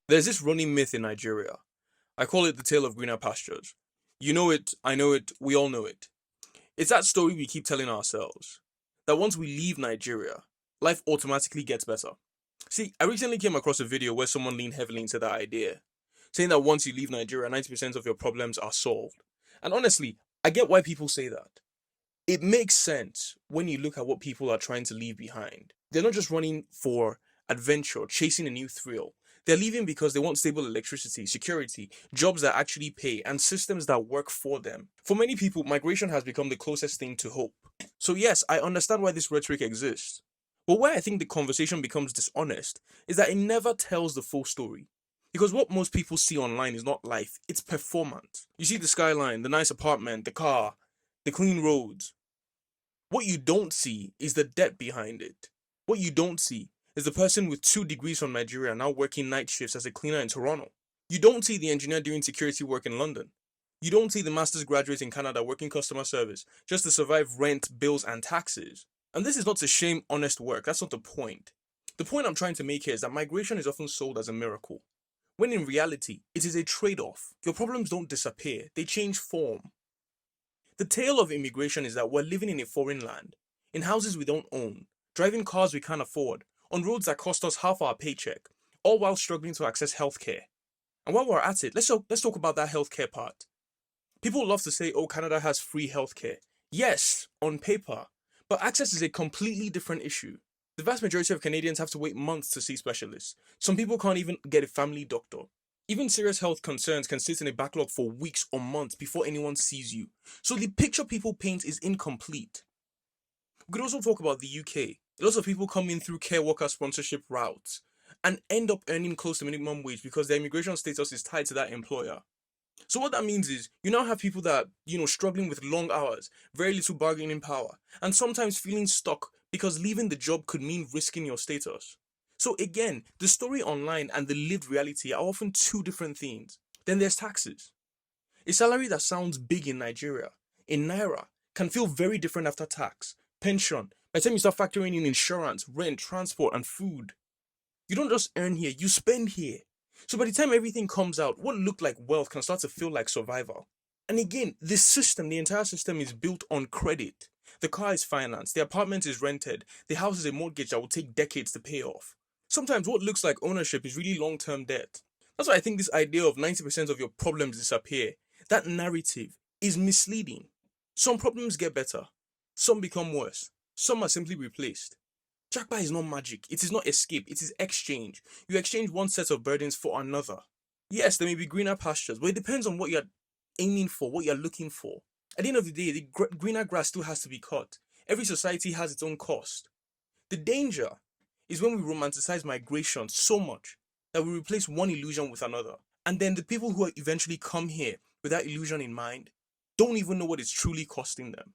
There's this running myth in Nigeria. I call it the tale of greener pastures. You know it, I know it, we all know it. It's that story we keep telling ourselves. That once we leave Nigeria, life automatically gets better. See, I recently came across a video where someone leaned heavily into that idea, saying that once you leave Nigeria, 90% of your problems are solved. And honestly, I get why people say that. It makes sense when you look at what people are trying to leave behind. They're not just running for adventure, chasing a new thrill. They're leaving because they want stable electricity, security, jobs that actually pay, and systems that work for them. For many people, migration has become the closest thing to hope. So, yes, I understand why this rhetoric exists. But where I think the conversation becomes dishonest is that it never tells the full story. Because what most people see online is not life, it's performance. You see the skyline, the nice apartment, the car, the clean roads. What you don't see is the debt behind it. What you don't see is the person with 2 degrees from Nigeria now working night shifts as a cleaner in Toronto. You don't see the engineer doing security work in London. You don't see the master's graduate in Canada working customer service just to survive rent, bills, and taxes. And this is not to shame honest work, that's not the point. The point I'm trying to make here is that migration is often sold as a miracle, when in reality, it is a trade-off. Your problems don't disappear, they change form. The tale of immigration is that we're living in a foreign land, in houses we don't own, driving cars we can't afford, on roads that cost us half our paycheck, all while struggling to access healthcare. And while we're at it, let's talk about that healthcare part. People love to say, oh, Canada has free healthcare. Yes, on paper, but access is a completely different issue. The vast majority of Canadians have to wait months to see specialists. Some people can't even get a family doctor. Even serious health concerns can sit in a backlog for weeks or months before anyone sees you. So the picture people paint is incomplete. We could also talk about the UK. Lots of people come in through care worker sponsorship routes and end up earning close to minimum wage because their immigration status is tied to that employer. So what that means is you now have people that, struggling with long hours, very little bargaining power, and sometimes feeling stuck because leaving the job could mean risking your status. So again, the story online and the lived reality are often two different things. Then there's taxes. A salary that sounds big in Nigeria, in Naira, can feel very different after tax, pension, by the time you start factoring in insurance, rent, transport, and food. You don't just earn here, you spend here. So by the time everything comes out, what looked like wealth can start to feel like survival. And again, this system, the entire system is built on credit. The car is financed, the apartment is rented, the house is a mortgage that will take decades to pay off. Sometimes what looks like ownership is really long-term debt. That's why I think this idea of 90% of your problems disappear, that narrative is misleading. Some problems get better, some become worse, some are simply replaced. Jackpot is not magic, it is not escape, it is exchange. You exchange one set of burdens for another. Yes, there may be greener pastures, but it depends on what you're aiming for, what you're looking for. At the end of the day, the greener grass still has to be cut. Every society has its own cost. The danger is when we romanticize migration so much that we replace one illusion with another. And then the people who eventually come here with that illusion in mind don't even know what it's truly costing them.